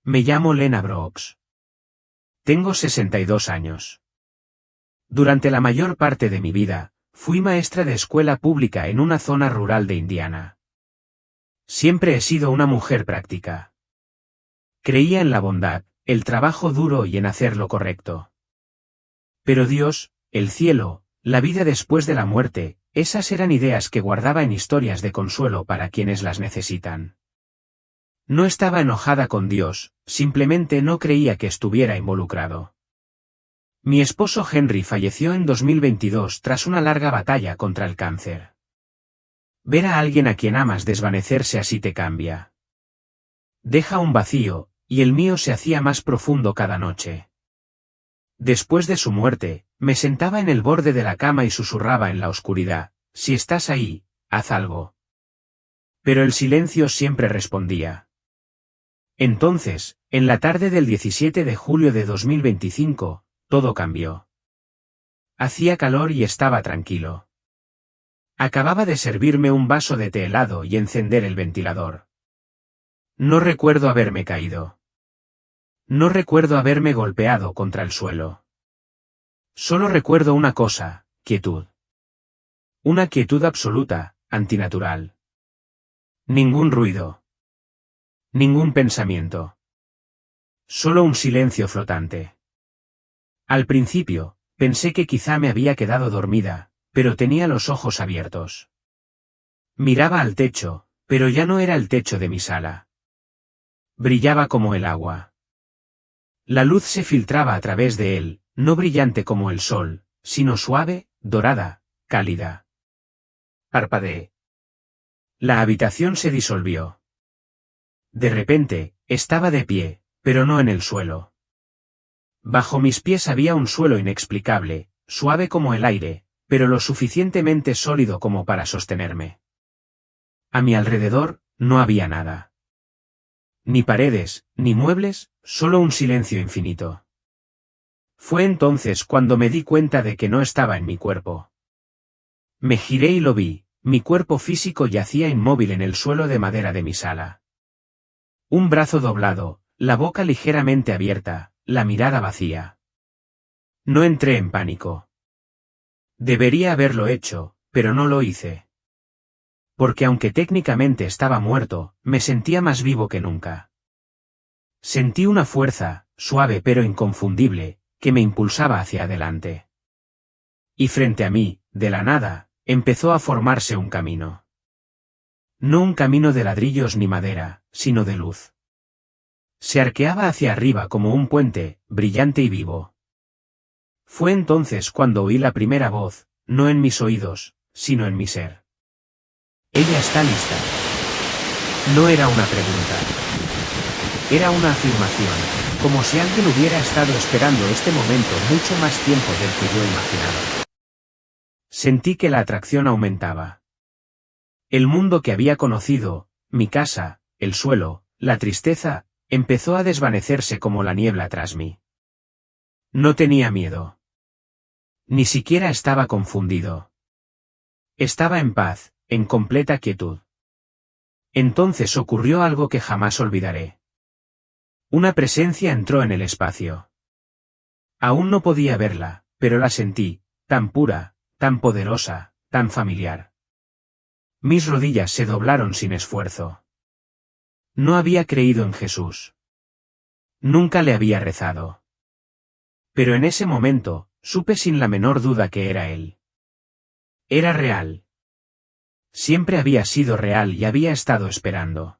Me llamo Lena Brooks. Tengo 62 años. Durante la mayor parte de mi vida, fui maestra de escuela pública en una zona rural de Indiana. Siempre he sido una mujer práctica. Creía en la bondad, el trabajo duro y en hacer lo correcto. Pero Dios, el cielo, la vida después de la muerte, esas eran ideas que guardaba en historias de consuelo para quienes las necesitan. No estaba enojada con Dios, simplemente no creía que estuviera involucrado. Mi esposo Henry falleció en 2022 tras una larga batalla contra el cáncer. Ver a alguien a quien amas desvanecerse así te cambia. Deja un vacío, y el mío se hacía más profundo cada noche. Después de su muerte, me sentaba en el borde de la cama y susurraba en la oscuridad: si estás ahí, haz algo. Pero el silencio siempre respondía. Entonces, en la tarde del 17 de julio de 2025, todo cambió. Hacía calor y estaba tranquilo. Acababa de servirme un vaso de té helado y encender el ventilador. No recuerdo haberme caído. No recuerdo haberme golpeado contra el suelo. Solo recuerdo una cosa: quietud. Una quietud absoluta, antinatural. Ningún ruido. Ningún pensamiento. Solo un silencio flotante. Al principio, pensé que quizá me había quedado dormida, pero tenía los ojos abiertos. Miraba al techo, pero ya no era el techo de mi sala. Brillaba como el agua. La luz se filtraba a través de él, no brillante como el sol, sino suave, dorada, cálida. Parpadeé. La habitación se disolvió. De repente, estaba de pie, pero no en el suelo. Bajo mis pies había un suelo inexplicable, suave como el aire, pero lo suficientemente sólido como para sostenerme. A mi alrededor, no había nada. Ni paredes, ni muebles, solo un silencio infinito. Fue entonces cuando me di cuenta de que no estaba en mi cuerpo. Me giré y lo vi, mi cuerpo físico yacía inmóvil en el suelo de madera de mi sala. Un brazo doblado, la boca ligeramente abierta, la mirada vacía. No entré en pánico. Debería haberlo hecho, pero no lo hice. Porque aunque técnicamente estaba muerto, me sentía más vivo que nunca. Sentí una fuerza, suave pero inconfundible, que me impulsaba hacia adelante. Y frente a mí, de la nada, empezó a formarse un camino. No un camino de ladrillos ni madera, sino de luz. Se arqueaba hacia arriba como un puente, brillante y vivo. Fue entonces cuando oí la primera voz, no en mis oídos, sino en mi ser. Ella está lista. No era una pregunta. Era una afirmación, como si alguien hubiera estado esperando este momento mucho más tiempo del que yo imaginaba. Sentí que la atracción aumentaba. El mundo que había conocido, mi casa, el suelo, la tristeza, empezó a desvanecerse como la niebla tras mí. No tenía miedo. Ni siquiera estaba confundido. Estaba en paz, en completa quietud. Entonces ocurrió algo que jamás olvidaré. Una presencia entró en el espacio. Aún no podía verla, pero la sentí, tan pura, tan poderosa, tan familiar. Mis rodillas se doblaron sin esfuerzo. No había creído en Jesús. Nunca le había rezado. Pero en ese momento, supe sin la menor duda que era Él. Era real. Siempre había sido real y había estado esperando.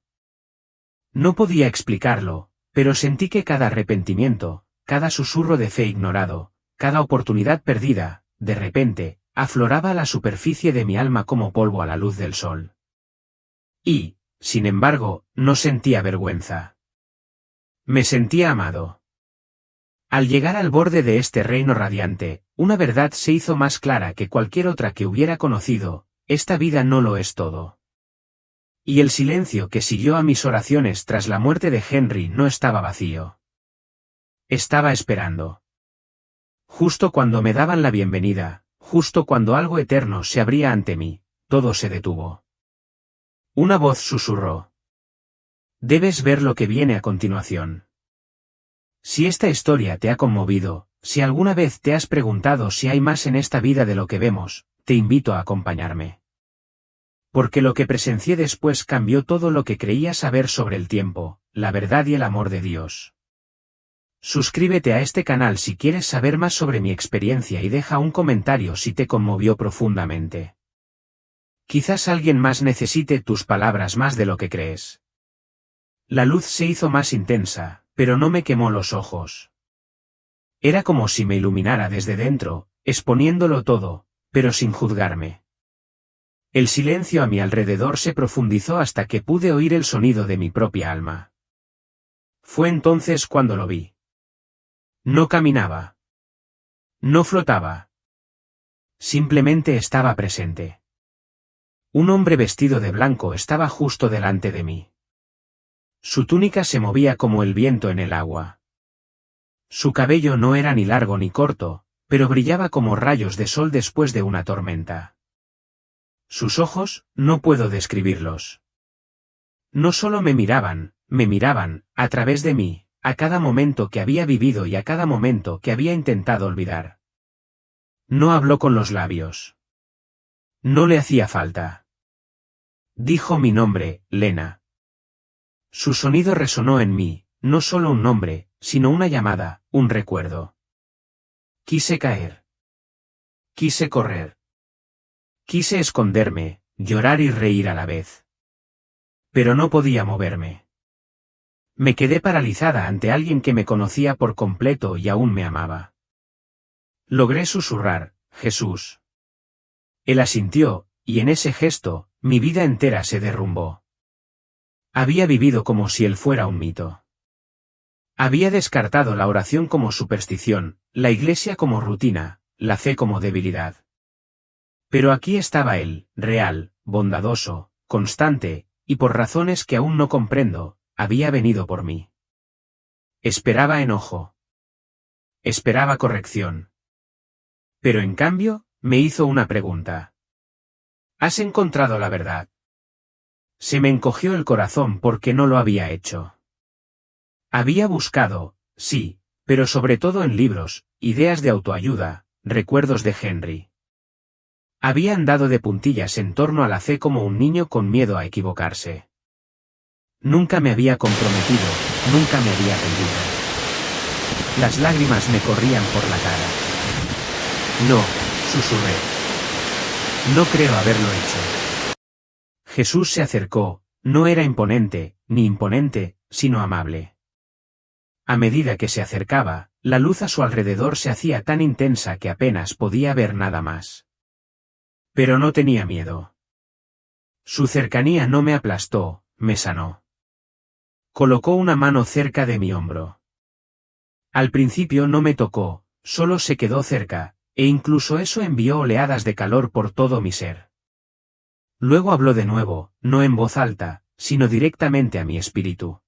No podía explicarlo, pero sentí que cada arrepentimiento, cada susurro de fe ignorado, cada oportunidad perdida, de repente, afloraba a la superficie de mi alma como polvo a la luz del sol. Y, sin embargo, no sentía vergüenza. Me sentía amado. Al llegar al borde de este reino radiante, una verdad se hizo más clara que cualquier otra que hubiera conocido: esta vida no lo es todo. Y el silencio que siguió a mis oraciones tras la muerte de Henry no estaba vacío. Estaba esperando. Justo cuando me daban la bienvenida, justo cuando algo eterno se abría ante mí, todo se detuvo. Una voz susurró: debes ver lo que viene a continuación. Si esta historia te ha conmovido, si alguna vez te has preguntado si hay más en esta vida de lo que vemos, te invito a acompañarme. Porque lo que presencié después cambió todo lo que creía saber sobre el tiempo, la verdad y el amor de Dios. Suscríbete a este canal si quieres saber más sobre mi experiencia y deja un comentario si te conmovió profundamente. Quizás alguien más necesite tus palabras más de lo que crees. La luz se hizo más intensa, pero no me quemó los ojos. Era como si me iluminara desde dentro, exponiéndolo todo, pero sin juzgarme. El silencio a mi alrededor se profundizó hasta que pude oír el sonido de mi propia alma. Fue entonces cuando lo vi. No caminaba. No flotaba. Simplemente estaba presente. Un hombre vestido de blanco estaba justo delante de mí. Su túnica se movía como el viento en el agua. Su cabello no era ni largo ni corto, pero brillaba como rayos de sol después de una tormenta. Sus ojos, no puedo describirlos. No solo me miraban, a través de mí, a cada momento que había vivido y a cada momento que había intentado olvidar. No habló con los labios. No le hacía falta. Dijo mi nombre, Lena. Su sonido resonó en mí, no solo un nombre, sino una llamada, un recuerdo. Quise caer. Quise correr. Quise esconderme, llorar y reír a la vez. Pero no podía moverme. Me quedé paralizada ante alguien que me conocía por completo y aún me amaba. Logré susurrar, Jesús. Él asintió, y en ese gesto, mi vida entera se derrumbó. Había vivido como si él fuera un mito. Había descartado la oración como superstición, la iglesia como rutina, la fe como debilidad. Pero aquí estaba él, real, bondadoso, constante, y por razones que aún no comprendo, había venido por mí. Esperaba enojo. Esperaba corrección. Pero en cambio, me hizo una pregunta. ¿Has encontrado la verdad? Se me encogió el corazón porque no lo había hecho. Había buscado, sí, pero sobre todo en libros, ideas de autoayuda, recuerdos de Henry. Había andado de puntillas en torno a la fe como un niño con miedo a equivocarse. Nunca me había comprometido, nunca me había rendido. Las lágrimas me corrían por la cara. No, susurré. No creo haberlo hecho. Jesús se acercó, no era imponente, ni imponente, sino amable. A medida que se acercaba, la luz a su alrededor se hacía tan intensa que apenas podía ver nada más. Pero no tenía miedo. Su cercanía no me aplastó, me sanó. Colocó una mano cerca de mi hombro. Al principio no me tocó, solo se quedó cerca, e incluso eso envió oleadas de calor por todo mi ser. Luego habló de nuevo, no en voz alta, sino directamente a mi espíritu.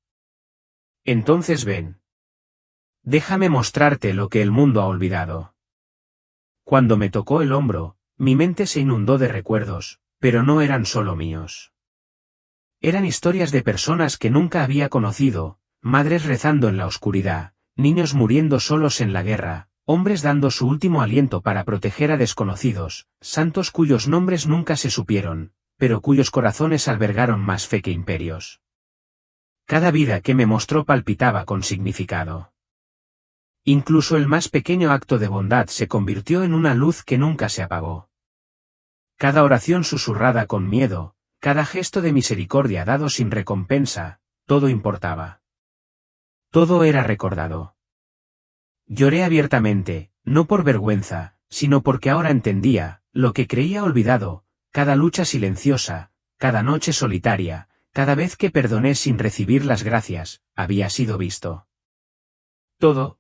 Entonces ven. Déjame mostrarte lo que el mundo ha olvidado. Cuando me tocó el hombro, mi mente se inundó de recuerdos, pero no eran solo míos. Eran historias de personas que nunca había conocido, madres rezando en la oscuridad, niños muriendo solos en la guerra, hombres dando su último aliento para proteger a desconocidos, santos cuyos nombres nunca se supieron, pero cuyos corazones albergaron más fe que imperios. Cada vida que me mostró palpitaba con significado. Incluso el más pequeño acto de bondad se convirtió en una luz que nunca se apagó. Cada oración susurrada con miedo, cada gesto de misericordia dado sin recompensa, todo importaba. Todo era recordado. Lloré abiertamente, no por vergüenza, sino porque ahora entendía, lo que creía olvidado, cada lucha silenciosa, cada noche solitaria, cada vez que perdoné sin recibir las gracias, había sido visto. Todo.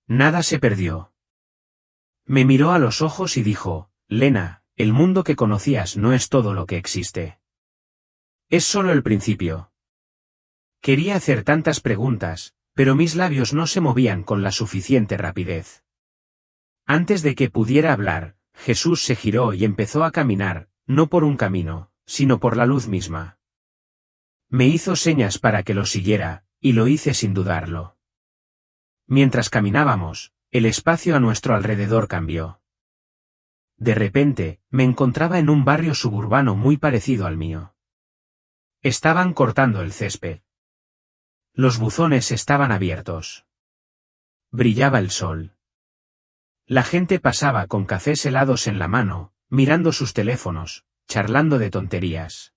Nada se perdió. Me miró a los ojos y dijo, Lena, el mundo que conocías no es todo lo que existe. Es solo el principio. Quería hacer tantas preguntas, pero mis labios no se movían con la suficiente rapidez. Antes de que pudiera hablar, Jesús se giró y empezó a caminar, no por un camino, sino por la luz misma. Me hizo señas para que lo siguiera, y lo hice sin dudarlo. Mientras caminábamos, el espacio a nuestro alrededor cambió. De repente, me encontraba en un barrio suburbano muy parecido al mío. Estaban cortando el césped. Los buzones estaban abiertos. Brillaba el sol. La gente pasaba con cafés helados en la mano, mirando sus teléfonos, charlando de tonterías.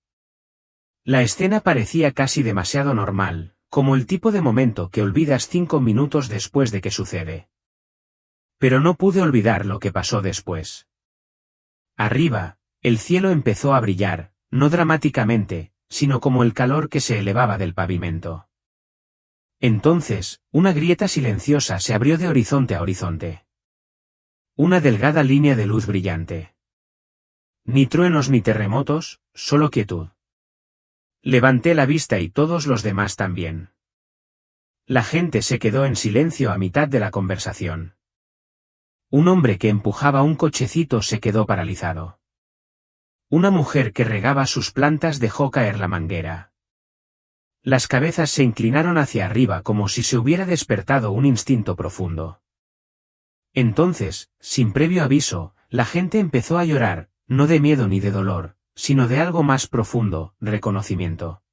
La escena parecía casi demasiado normal, como el tipo de momento que olvidas 5 minutos después de que sucede. Pero no pude olvidar lo que pasó después. Arriba, el cielo empezó a brillar, no dramáticamente, sino como el calor que se elevaba del pavimento. Entonces, una grieta silenciosa se abrió de horizonte a horizonte. Una delgada línea de luz brillante. Ni truenos ni terremotos, solo quietud. Levanté la vista y todos los demás también. La gente se quedó en silencio a mitad de la conversación. Un hombre que empujaba un cochecito se quedó paralizado. Una mujer que regaba sus plantas dejó caer la manguera. Las cabezas se inclinaron hacia arriba como si se hubiera despertado un instinto profundo. Entonces, sin previo aviso, la gente empezó a llorar, no de miedo ni de dolor, sino de algo más profundo, reconocimiento.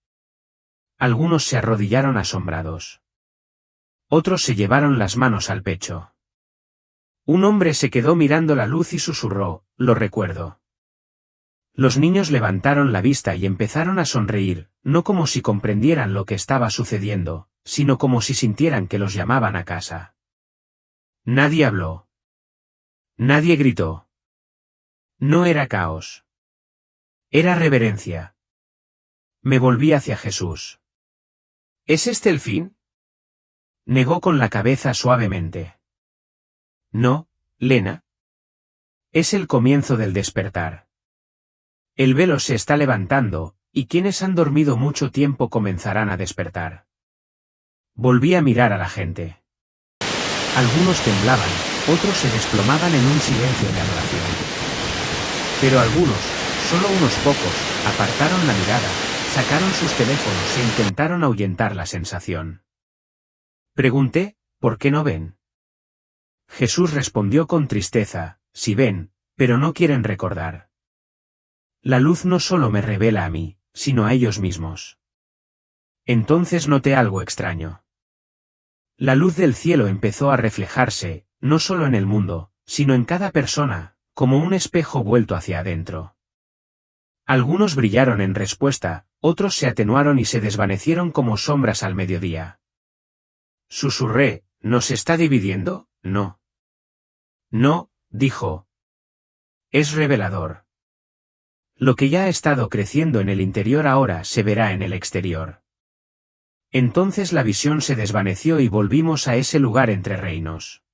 Algunos se arrodillaron asombrados. Otros se llevaron las manos al pecho. Un hombre se quedó mirando la luz y susurró, lo recuerdo. Los niños levantaron la vista y empezaron a sonreír, no como si comprendieran lo que estaba sucediendo, sino como si sintieran que los llamaban a casa. Nadie habló. Nadie gritó. No era caos. Era reverencia. Me volví hacia Jesús. ¿Es este el fin? Negó con la cabeza suavemente. No, Lena. Es el comienzo del despertar. El velo se está levantando, y quienes han dormido mucho tiempo comenzarán a despertar. Volví a mirar a la gente. Algunos temblaban, otros se desplomaban en un silencio de adoración. Pero algunos, solo unos pocos, apartaron la mirada, sacaron sus teléfonos e intentaron ahuyentar la sensación. Pregunté, ¿por qué no ven? Jesús respondió con tristeza, sí ven, pero no quieren recordar. La luz no solo me revela a mí, sino a ellos mismos. Entonces noté algo extraño. La luz del cielo empezó a reflejarse, no solo en el mundo, sino en cada persona, como un espejo vuelto hacia adentro. Algunos brillaron en respuesta, otros se atenuaron y se desvanecieron como sombras al mediodía. Susurré, ¿nos está dividiendo? No. No, dijo. Es revelador. Lo que ya ha estado creciendo en el interior ahora se verá en el exterior. Entonces la visión se desvaneció y volvimos a ese lugar entre reinos.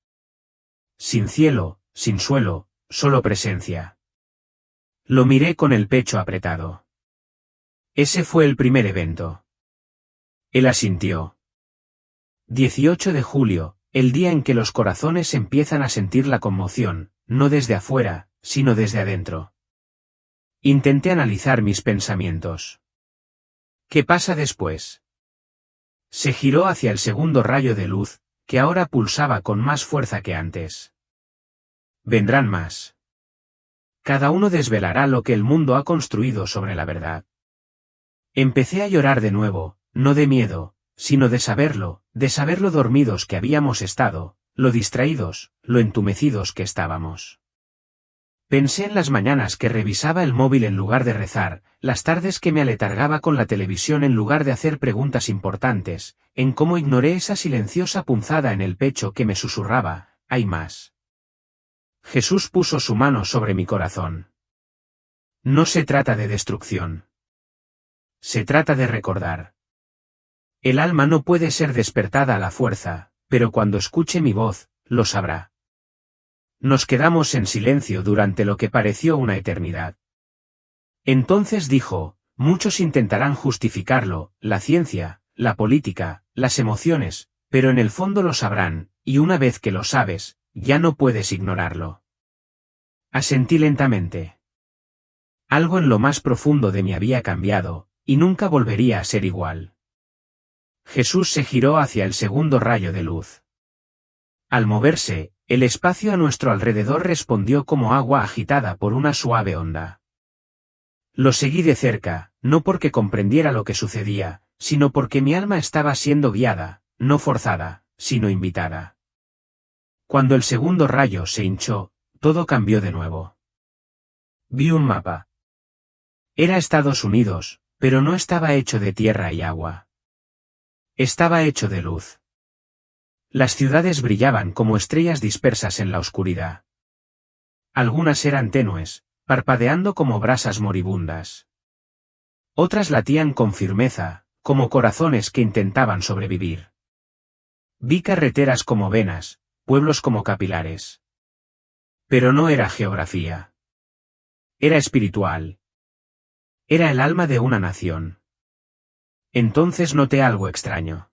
Sin cielo, sin suelo, solo presencia. Lo miré con el pecho apretado. Ese fue el primer evento. Él asintió. 18 de julio, el día en que los corazones empiezan a sentir la conmoción, no desde afuera, sino desde adentro. Intenté analizar mis pensamientos. ¿Qué pasa después? Se giró hacia el segundo rayo de luz, que ahora pulsaba con más fuerza que antes. Vendrán más. Cada uno desvelará lo que el mundo ha construido sobre la verdad. Empecé a llorar de nuevo, no de miedo, sino de saberlo dormidos que habíamos estado, lo distraídos, lo entumecidos que estábamos. Pensé en las mañanas que revisaba el móvil en lugar de rezar, las tardes que me aletargaba con la televisión en lugar de hacer preguntas importantes, en cómo ignoré esa silenciosa punzada en el pecho que me susurraba, hay más. Jesús puso su mano sobre mi corazón. No se trata de destrucción. Se trata de recordar. El alma no puede ser despertada a la fuerza, pero cuando escuche mi voz, lo sabrá. Nos quedamos en silencio durante lo que pareció una eternidad. Entonces dijo, muchos intentarán justificarlo, la ciencia, la política, las emociones, pero en el fondo lo sabrán, y una vez que lo sabes, ya no puedes ignorarlo. Asentí lentamente. Algo en lo más profundo de mí había cambiado, y nunca volvería a ser igual. Jesús se giró hacia el segundo rayo de luz. Al moverse, el espacio a nuestro alrededor respondió como agua agitada por una suave onda. Lo seguí de cerca, no porque comprendiera lo que sucedía, sino porque mi alma estaba siendo guiada, no forzada, sino invitada. Cuando el segundo rayo se hinchó, todo cambió de nuevo. Vi un mapa. Era Estados Unidos, pero no estaba hecho de tierra y agua. Estaba hecho de luz. Las ciudades brillaban como estrellas dispersas en la oscuridad. Algunas eran tenues, parpadeando como brasas moribundas. Otras latían con firmeza, como corazones que intentaban sobrevivir. Vi carreteras como venas, pueblos como capilares. Pero no era geografía. Era espiritual. Era el alma de una nación. Entonces noté algo extraño.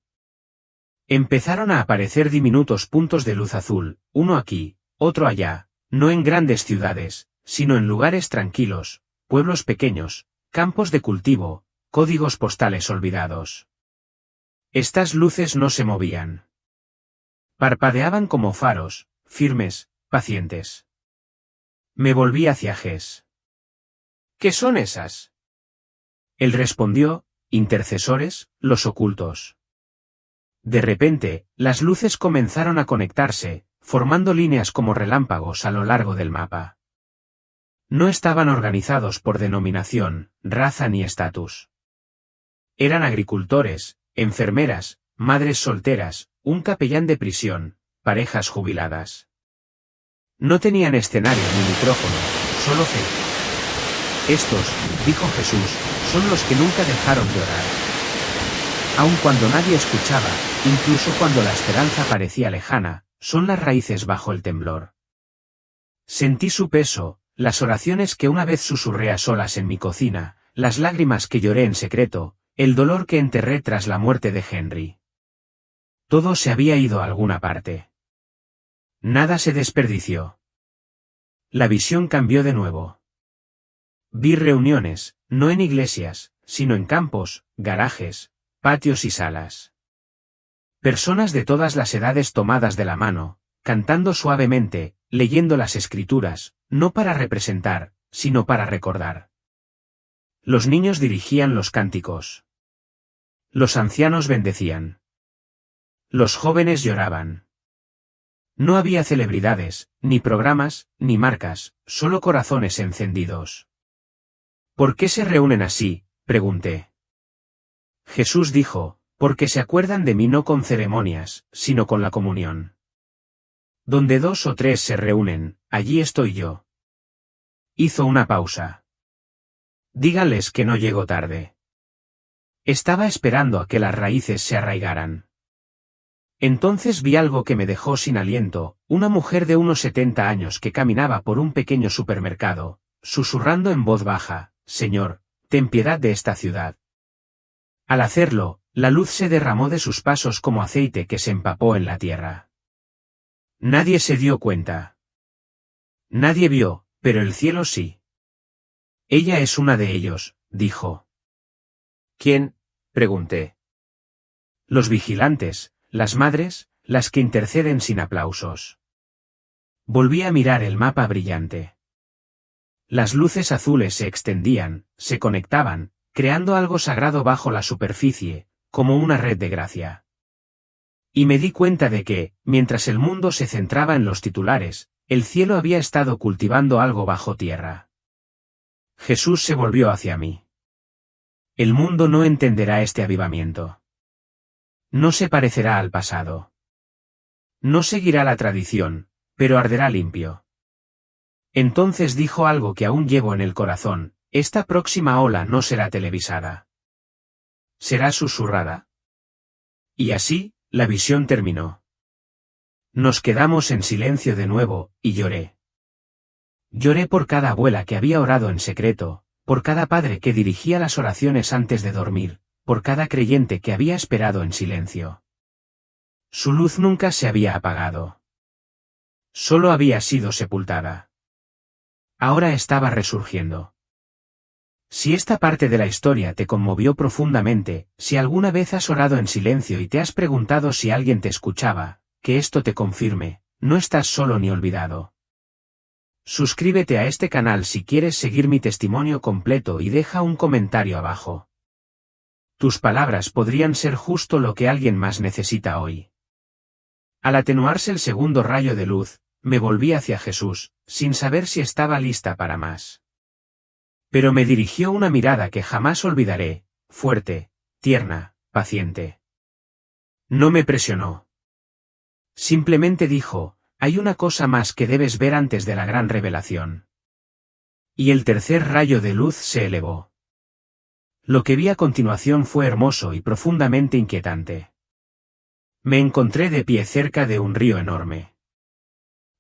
Empezaron a aparecer diminutos puntos de luz azul, uno aquí, otro allá, no en grandes ciudades, sino en lugares tranquilos, pueblos pequeños, campos de cultivo, códigos postales olvidados. Estas luces no se movían. Parpadeaban como faros, firmes, pacientes. Me volví hacia Jes. ¿Qué son esas? Él respondió, intercesores, los ocultos. De repente, las luces comenzaron a conectarse, formando líneas como relámpagos a lo largo del mapa. No estaban organizados por denominación, raza ni estatus. Eran agricultores, enfermeras, madres solteras, un capellán de prisión, parejas jubiladas. No tenían escenario ni micrófono, solo fe. Estos, dijo Jesús, son los que nunca dejaron de orar. Aun cuando nadie escuchaba, incluso cuando la esperanza parecía lejana, son las raíces bajo el temblor. Sentí su peso, las oraciones que una vez susurré a solas en mi cocina, las lágrimas que lloré en secreto, el dolor que enterré tras la muerte de Henry. Todo se había ido a alguna parte. Nada se desperdició. La visión cambió de nuevo. Vi reuniones, no en iglesias, sino en campos, garajes, patios y salas. Personas de todas las edades tomadas de la mano, cantando suavemente, leyendo las escrituras, no para representar, sino para recordar. Los niños dirigían los cánticos. Los ancianos bendecían. Los jóvenes lloraban. No había celebridades, ni programas, ni marcas, solo corazones encendidos. ¿Por qué se reúnen así?, pregunté. Jesús dijo, porque se acuerdan de mí no con ceremonias, sino con la comunión. Donde 2 o 3 se reúnen, allí estoy yo. Hizo una pausa. Díganles que no llego tarde. Estaba esperando a que las raíces se arraigaran. Entonces vi algo que me dejó sin aliento, una mujer de unos 70 años que caminaba por un pequeño supermercado, susurrando en voz baja, Señor, ten piedad de esta ciudad. Al hacerlo, la luz se derramó de sus pasos como aceite que se empapó en la tierra. Nadie se dio cuenta. Nadie vio, pero el cielo sí. Ella es una de ellos, dijo. ¿Quién?, pregunté. Los vigilantes, las madres, las que interceden sin aplausos. Volví a mirar el mapa brillante. Las luces azules se extendían, se conectaban, creando algo sagrado bajo la superficie, como una red de gracia. Y me di cuenta de que, mientras el mundo se centraba en los titulares, el cielo había estado cultivando algo bajo tierra. Jesús se volvió hacia mí. El mundo no entenderá este avivamiento. No se parecerá al pasado. No seguirá la tradición, pero arderá limpio. Entonces dijo algo que aún llevo en el corazón, esta próxima ola no será televisada. Será susurrada. Y así, la visión terminó. Nos quedamos en silencio de nuevo, y lloré. Lloré por cada abuela que había orado en secreto, por cada padre que dirigía las oraciones antes de dormir, por cada creyente que había esperado en silencio. Su luz nunca se había apagado. Solo había sido sepultada. Ahora estaba resurgiendo. Si esta parte de la historia te conmovió profundamente, si alguna vez has orado en silencio y te has preguntado si alguien te escuchaba, que esto te confirme, no estás solo ni olvidado. Suscríbete a este canal si quieres seguir mi testimonio completo y deja un comentario abajo. Tus palabras podrían ser justo lo que alguien más necesita hoy. Al atenuarse el segundo rayo de luz, me volví hacia Jesús, sin saber si estaba lista para más. Pero me dirigió una mirada que jamás olvidaré, fuerte, tierna, paciente. No me presionó. Simplemente dijo, hay una cosa más que debes ver antes de la gran revelación. Y el tercer rayo de luz se elevó. Lo que vi a continuación fue hermoso y profundamente inquietante. Me encontré de pie cerca de un río enorme.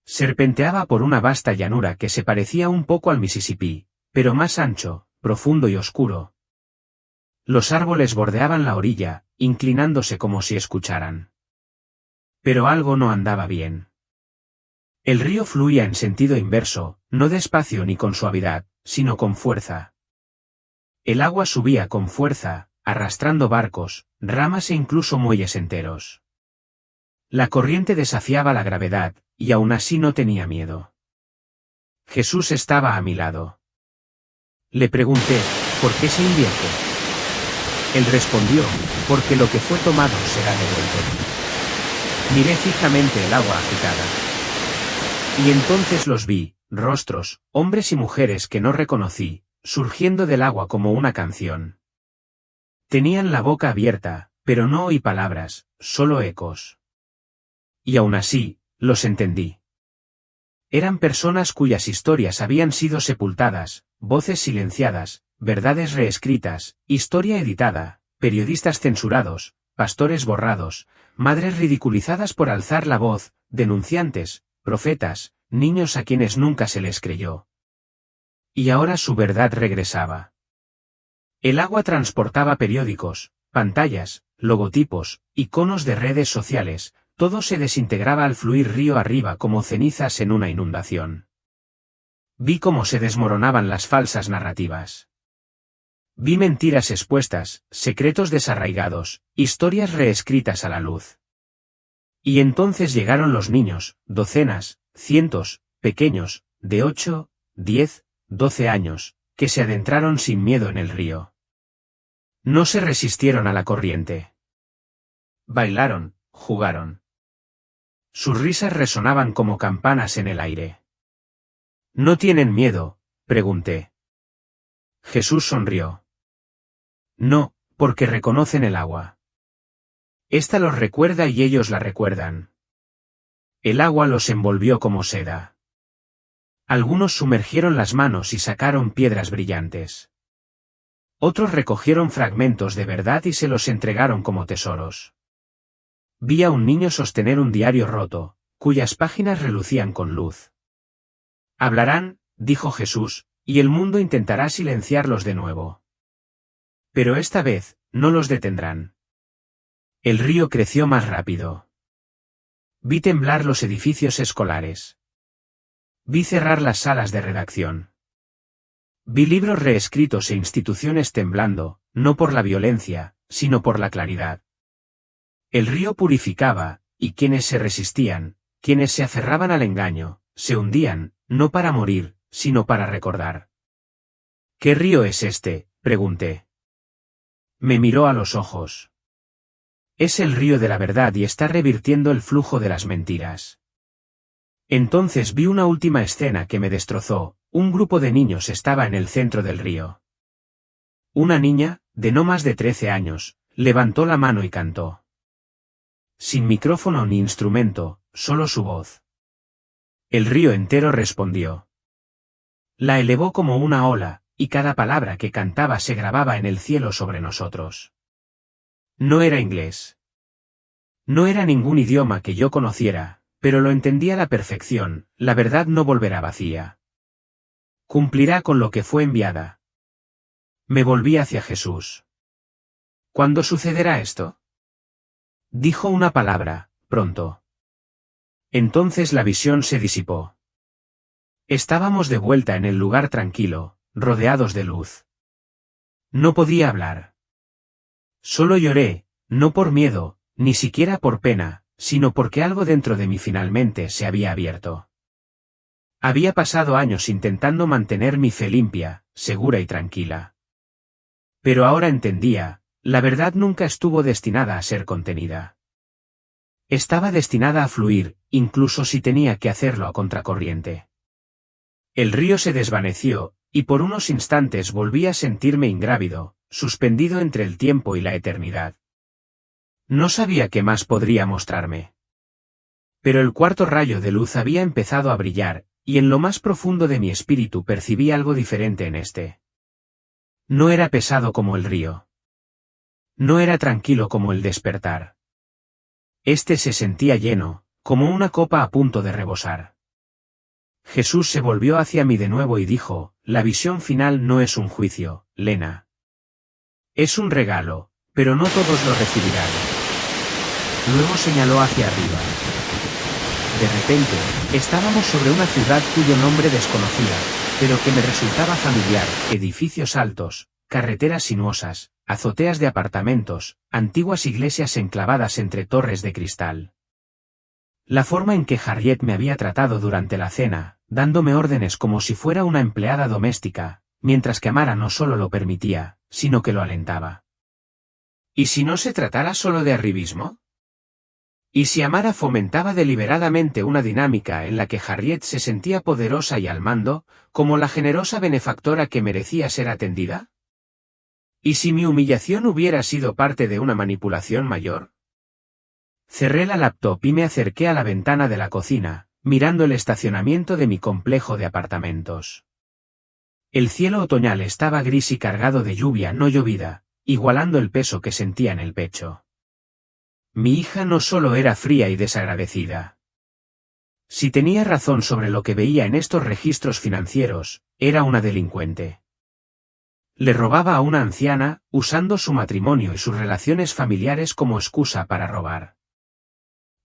Serpenteaba por una vasta llanura que se parecía un poco al Mississippi, pero más ancho, profundo y oscuro. Los árboles bordeaban la orilla, inclinándose como si escucharan. Pero algo no andaba bien. El río fluía en sentido inverso, no despacio ni con suavidad, sino con fuerza. El agua subía con fuerza, arrastrando barcos, ramas e incluso muelles enteros. La corriente desafiaba la gravedad, y aún así no tenía miedo. Jesús estaba a mi lado. Le pregunté, ¿por qué se invierte? Él respondió, porque lo que fue tomado será devuelto. Miré fijamente el agua agitada. Y entonces los vi, rostros, hombres y mujeres que no reconocí, surgiendo del agua como una canción. Tenían la boca abierta, pero no oí palabras, solo ecos. Y aún así, los entendí. Eran personas cuyas historias habían sido sepultadas, voces silenciadas, verdades reescritas, historia editada, periodistas censurados, pastores borrados, madres ridiculizadas por alzar la voz, denunciantes, profetas, niños a quienes nunca se les creyó. Y ahora su verdad regresaba. El agua transportaba periódicos, pantallas, logotipos, iconos de redes sociales, todo se desintegraba al fluir río arriba como cenizas en una inundación. Vi cómo se desmoronaban las falsas narrativas. Vi mentiras expuestas, secretos desarraigados, historias reescritas a la luz. Y entonces llegaron los niños, docenas, cientos, pequeños, de 8, 10, 12 años, que se adentraron sin miedo en el río. No se resistieron a la corriente. Bailaron, jugaron. Sus risas resonaban como campanas en el aire. ¿No tienen miedo?, pregunté. Jesús sonrió. No, porque reconocen el agua. Esta los recuerda y ellos la recuerdan. El agua los envolvió como seda. Algunos sumergieron las manos y sacaron piedras brillantes. Otros recogieron fragmentos de verdad y se los entregaron como tesoros. Vi a un niño sostener un diario roto, cuyas páginas relucían con luz. Hablarán, dijo Jesús, y el mundo intentará silenciarlos de nuevo. Pero esta vez, no los detendrán. El río creció más rápido. Vi temblar los edificios escolares. Vi cerrar las salas de redacción. Vi libros reescritos e instituciones temblando, no por la violencia, sino por la claridad. El río purificaba, y quienes se resistían, quienes se aferraban al engaño, se hundían, no para morir, sino para recordar. ¿Qué río es este?, pregunté. Me miró a los ojos. Es el río de la verdad y está revirtiendo el flujo de las mentiras. Entonces vi una última escena que me destrozó. Un grupo de niños estaba en el centro del río. Una niña, de no más de 13 años, levantó la mano y cantó. Sin micrófono ni instrumento, solo su voz. El río entero respondió. La elevó como una ola, y cada palabra que cantaba se grababa en el cielo sobre nosotros. No era inglés. No era ningún idioma que yo conociera, pero lo entendía a la perfección. La verdad no volverá vacía. Cumplirá con lo que fue enviada. Me volví hacia Jesús. ¿Cuándo sucederá esto? Dijo una palabra, pronto. Entonces la visión se disipó. Estábamos de vuelta en el lugar tranquilo, rodeados de luz. No podía hablar. Solo lloré, no por miedo, ni siquiera por pena, sino porque algo dentro de mí finalmente se había abierto. Había pasado años intentando mantener mi fe limpia, segura y tranquila. Pero ahora entendía, la verdad nunca estuvo destinada a ser contenida. Estaba destinada a fluir, incluso si tenía que hacerlo a contracorriente. El río se desvaneció, y por unos instantes volví a sentirme ingrávido, suspendido entre el tiempo y la eternidad. No sabía qué más podría mostrarme. Pero el cuarto rayo de luz había empezado a brillar, y en lo más profundo de mi espíritu percibí algo diferente en este. No era pesado como el río. No era tranquilo como el despertar. Este se sentía lleno, como una copa a punto de rebosar. Jesús se volvió hacia mí de nuevo y dijo, la visión final no es un juicio, Lena. Es un regalo, pero no todos lo recibirán. Luego señaló hacia arriba. De repente, estábamos sobre una ciudad cuyo nombre desconocía, pero que me resultaba familiar, edificios altos, carreteras sinuosas, azoteas de apartamentos, antiguas iglesias enclavadas entre torres de cristal. La forma en que Harriet me había tratado durante la cena, dándome órdenes como si fuera una empleada doméstica, mientras que Amara no solo lo permitía, sino que lo alentaba. ¿Y si no se tratara solo de arribismo? ¿Y si Amara fomentaba deliberadamente una dinámica en la que Harriet se sentía poderosa y al mando, como la generosa benefactora que merecía ser atendida? ¿Y si mi humillación hubiera sido parte de una manipulación mayor? Cerré la laptop y me acerqué a la ventana de la cocina, mirando el estacionamiento de mi complejo de apartamentos. El cielo otoñal estaba gris y cargado de lluvia no llovida, igualando el peso que sentía en el pecho. Mi hija no solo era fría y desagradecida. Si tenía razón sobre lo que veía en estos registros financieros, era una delincuente. Le robaba a una anciana, usando su matrimonio y sus relaciones familiares como excusa para robar.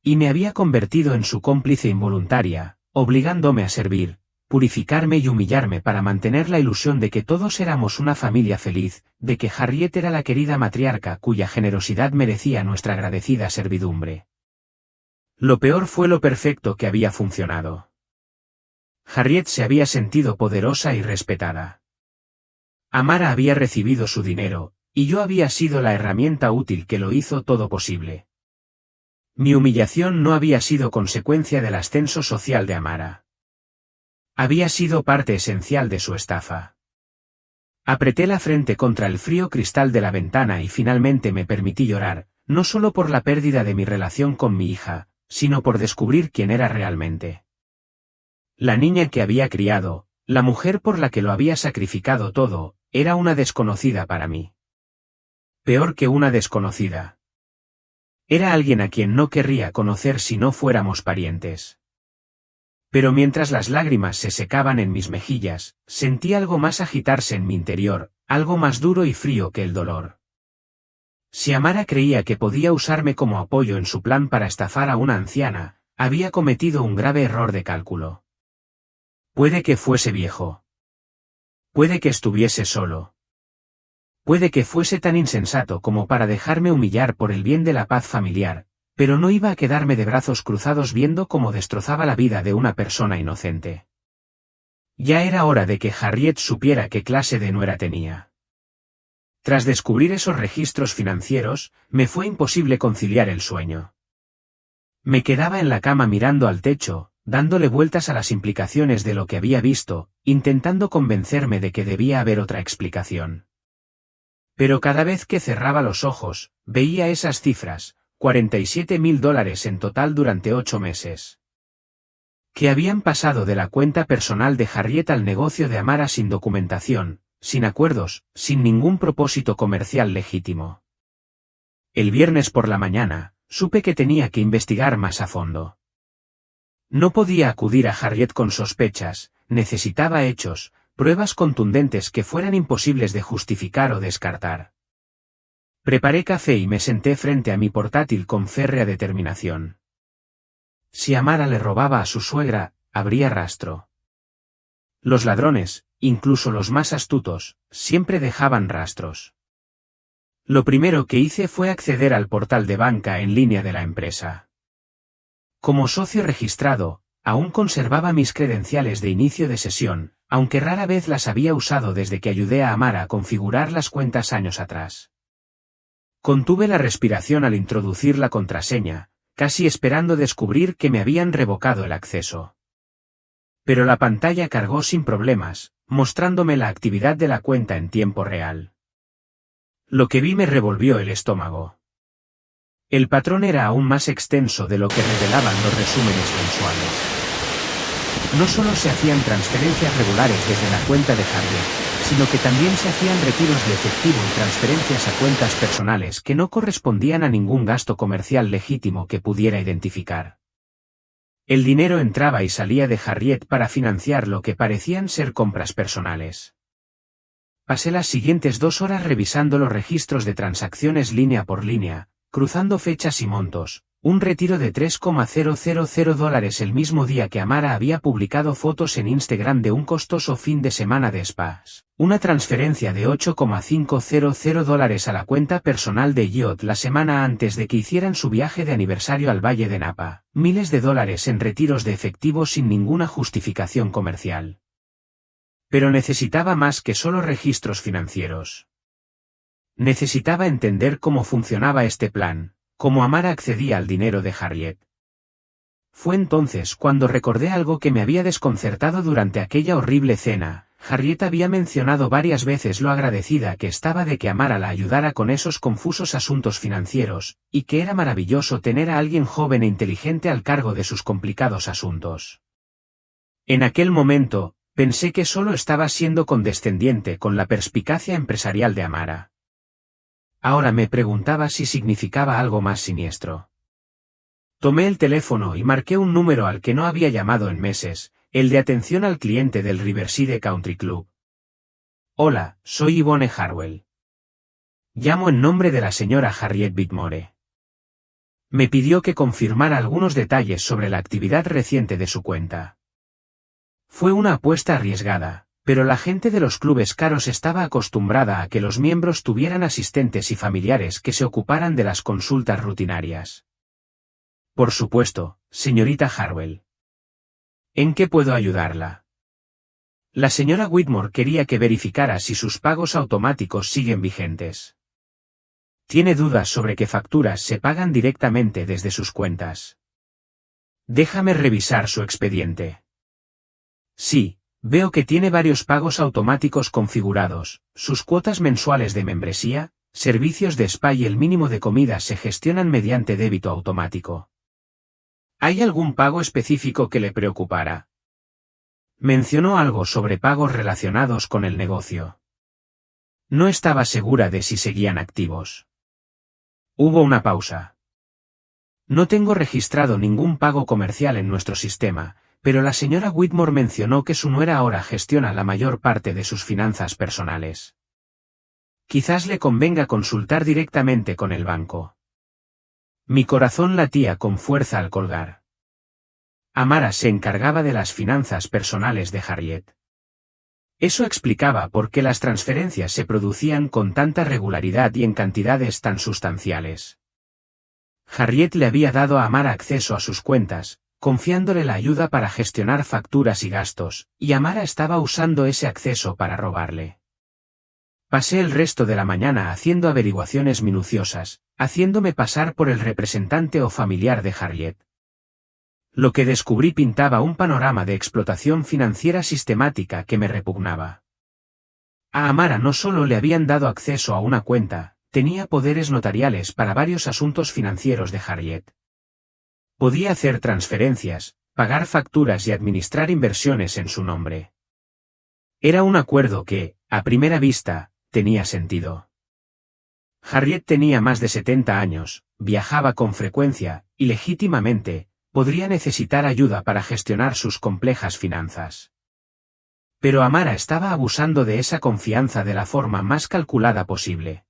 Y me había convertido en su cómplice involuntaria, obligándome a servir, purificarme y humillarme para mantener la ilusión de que todos éramos una familia feliz, de que Harriet era la querida matriarca cuya generosidad merecía nuestra agradecida servidumbre. Lo peor fue lo perfecto que había funcionado. Harriet se había sentido poderosa y respetada. Amara había recibido su dinero, y yo había sido la herramienta útil que lo hizo todo posible. Mi humillación no había sido consecuencia del ascenso social de Amara. Había sido parte esencial de su estafa. Apreté la frente contra el frío cristal de la ventana y finalmente me permití llorar, no solo por la pérdida de mi relación con mi hija, sino por descubrir quién era realmente. La niña que había criado, la mujer por la que lo había sacrificado todo, era una desconocida para mí. Peor que una desconocida. Era alguien a quien no querría conocer si no fuéramos parientes. Pero mientras las lágrimas se secaban en mis mejillas, sentí algo más agitarse en mi interior, algo más duro y frío que el dolor. Si Amara creía que podía usarme como apoyo en su plan para estafar a una anciana, había cometido un grave error de cálculo. Puede que fuese viejo. Puede que estuviese solo. Puede que fuese tan insensato como para dejarme humillar por el bien de la paz familiar, pero no iba a quedarme de brazos cruzados viendo cómo destrozaba la vida de una persona inocente. Ya era hora de que Harriet supiera qué clase de nuera tenía. Tras descubrir esos registros financieros, me fue imposible conciliar el sueño. Me quedaba en la cama mirando al techo, dándole vueltas a las implicaciones de lo que había visto, intentando convencerme de que debía haber otra explicación. Pero cada vez que cerraba los ojos, veía esas cifras, $47.000 en total durante 8 meses. Que habían pasado de la cuenta personal de Harriet al negocio de Amara sin documentación, sin acuerdos, sin ningún propósito comercial legítimo. El viernes por la mañana, supe que tenía que investigar más a fondo. No podía acudir a Harriet con sospechas, necesitaba hechos, pruebas contundentes que fueran imposibles de justificar o descartar. Preparé café y me senté frente a mi portátil con férrea determinación. Si Amara le robaba a su suegra, habría rastro. Los ladrones, incluso los más astutos, siempre dejaban rastros. Lo primero que hice fue acceder al portal de banca en línea de la empresa. Como socio registrado, aún conservaba mis credenciales de inicio de sesión, aunque rara vez las había usado desde que ayudé a Amara a configurar las cuentas años atrás. Contuve la respiración al introducir la contraseña, casi esperando descubrir que me habían revocado el acceso. Pero la pantalla cargó sin problemas, mostrándome la actividad de la cuenta en tiempo real. Lo que vi me revolvió el estómago. El patrón era aún más extenso de lo que revelaban los resúmenes mensuales. No solo se hacían transferencias regulares desde la cuenta de Harriet, sino que también se hacían retiros de efectivo y transferencias a cuentas personales que no correspondían a ningún gasto comercial legítimo que pudiera identificar. El dinero entraba y salía de Harriet para financiar lo que parecían ser compras personales. Pasé las siguientes 2 horas revisando los registros de transacciones línea por línea, cruzando fechas y montos. Un retiro de $3,000 el mismo día que Amara había publicado fotos en Instagram de un costoso fin de semana de spas. Una transferencia de $8,500 a la cuenta personal de Yot la semana antes de que hicieran su viaje de aniversario al Valle de Napa. Miles de dólares en retiros de efectivo sin ninguna justificación comercial. Pero necesitaba más que solo registros financieros. Necesitaba entender cómo funcionaba este plan. Cómo Amara accedía al dinero de Harriet. Fue entonces cuando recordé algo que me había desconcertado durante aquella horrible cena. Harriet había mencionado varias veces lo agradecida que estaba de que Amara la ayudara con esos confusos asuntos financieros, y que era maravilloso tener a alguien joven e inteligente al cargo de sus complicados asuntos. En aquel momento, pensé que solo estaba siendo condescendiente con la perspicacia empresarial de Amara. Ahora me preguntaba si significaba algo más siniestro. Tomé el teléfono y marqué un número al que no había llamado en meses, el de atención al cliente del Riverside Country Club. Hola, soy Yvonne Harwell. Llamo en nombre de la señora Harriet Whitmore. Me pidió que confirmara algunos detalles sobre la actividad reciente de su cuenta. Fue una apuesta arriesgada. Pero la gente de los clubes caros estaba acostumbrada a que los miembros tuvieran asistentes y familiares que se ocuparan de las consultas rutinarias. Por supuesto, señorita Harwell. ¿En qué puedo ayudarla? La señora Whitmore quería que verificara si sus pagos automáticos siguen vigentes. Tiene dudas sobre qué facturas se pagan directamente desde sus cuentas. Déjame revisar su expediente. Sí. Veo que tiene varios pagos automáticos configurados, sus cuotas mensuales de membresía, servicios de spa y el mínimo de comida se gestionan mediante débito automático. ¿Hay algún pago específico que le preocupara? Mencionó algo sobre pagos relacionados con el negocio. No estaba segura de si seguían activos. Hubo una pausa. No tengo registrado ningún pago comercial en nuestro sistema, pero la señora Whitmore mencionó que su nuera ahora gestiona la mayor parte de sus finanzas personales. Quizás le convenga consultar directamente con el banco. Mi corazón latía con fuerza al colgar. Amara se encargaba de las finanzas personales de Harriet. Eso explicaba por qué las transferencias se producían con tanta regularidad y en cantidades tan sustanciales. Harriet le había dado a Amara acceso a sus cuentas, confiándole la ayuda para gestionar facturas y gastos, y Amara estaba usando ese acceso para robarle. Pasé el resto de la mañana haciendo averiguaciones minuciosas, haciéndome pasar por el representante o familiar de Harriet. Lo que descubrí pintaba un panorama de explotación financiera sistemática que me repugnaba. A Amara no solo le habían dado acceso a una cuenta, tenía poderes notariales para varios asuntos financieros de Harriet. Podía hacer transferencias, pagar facturas y administrar inversiones en su nombre. Era un acuerdo que, a primera vista, tenía sentido. Harriet tenía más de 70 años, viajaba con frecuencia, y legítimamente, podría necesitar ayuda para gestionar sus complejas finanzas. Pero Amara estaba abusando de esa confianza de la forma más calculada posible.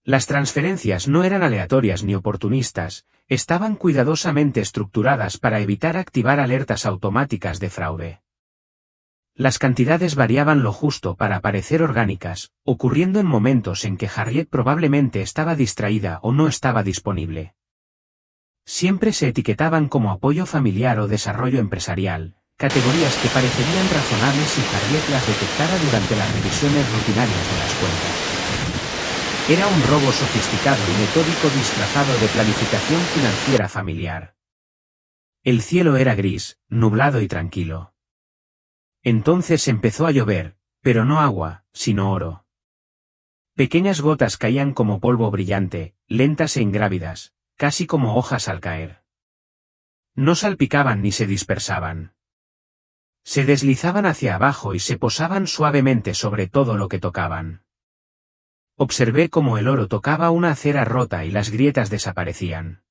Las transferencias no eran aleatorias ni oportunistas, estaban cuidadosamente estructuradas para evitar activar alertas automáticas de fraude. Las cantidades variaban lo justo para parecer orgánicas, ocurriendo en momentos en que Harriet probablemente estaba distraída o no estaba disponible. Siempre se etiquetaban como apoyo familiar o desarrollo empresarial, categorías que parecerían razonables si Harriet las detectara durante las revisiones rutinarias de las cuentas. Era un robo sofisticado y metódico disfrazado de planificación financiera familiar. El cielo era gris, nublado y tranquilo. Entonces empezó a llover, pero no agua, sino oro. Pequeñas gotas caían como polvo brillante, lentas e ingrávidas, casi como hojas al caer. No salpicaban ni se dispersaban. Se deslizaban hacia abajo y se posaban suavemente sobre todo lo que tocaban. Observé cómo el oro tocaba una acera rota y las grietas desaparecían.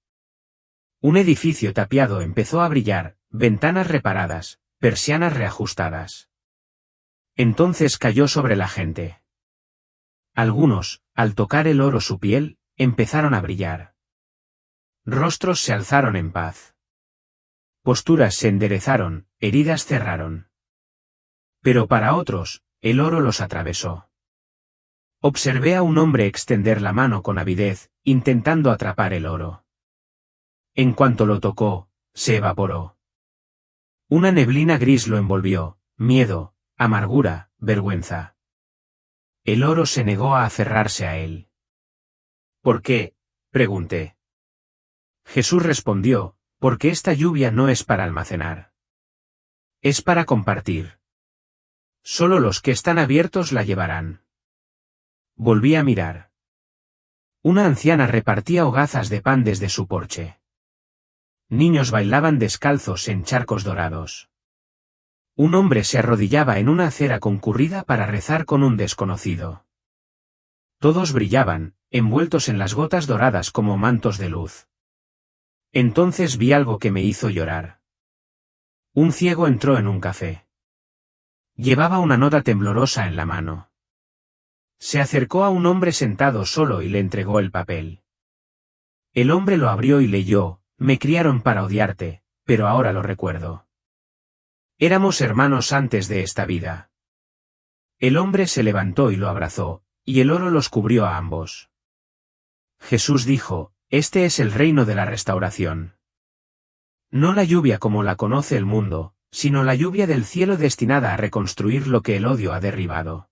Un edificio tapiado empezó a brillar, ventanas reparadas, persianas reajustadas. Entonces cayó sobre la gente. Algunos, al tocar el oro su piel, empezaron a brillar. Rostros se alzaron en paz. Posturas se enderezaron, heridas cerraron. Pero para otros, el oro los atravesó. Observé a un hombre extender la mano con avidez, intentando atrapar el oro. En cuanto lo tocó, se evaporó. Una neblina gris lo envolvió, miedo, amargura, vergüenza. El oro se negó a aferrarse a él. ¿Por qué?, pregunté. Jesús respondió, porque esta lluvia no es para almacenar. Es para compartir. Solo los que están abiertos la llevarán. Volví a mirar. Una anciana repartía hogazas de pan desde su porche. Niños bailaban descalzos en charcos dorados. Un hombre se arrodillaba en una acera concurrida para rezar con un desconocido. Todos brillaban, envueltos en las gotas doradas como mantos de luz. Entonces vi algo que me hizo llorar. Un ciego entró en un café. Llevaba una nota temblorosa en la mano. Se acercó a un hombre sentado solo y le entregó el papel. El hombre lo abrió y leyó: me criaron para odiarte, pero ahora lo recuerdo. Éramos hermanos antes de esta vida. El hombre se levantó y lo abrazó, y el oro los cubrió a ambos. Jesús dijo: este es el reino de la restauración. No la lluvia como la conoce el mundo, sino la lluvia del cielo destinada a reconstruir lo que el odio ha derribado.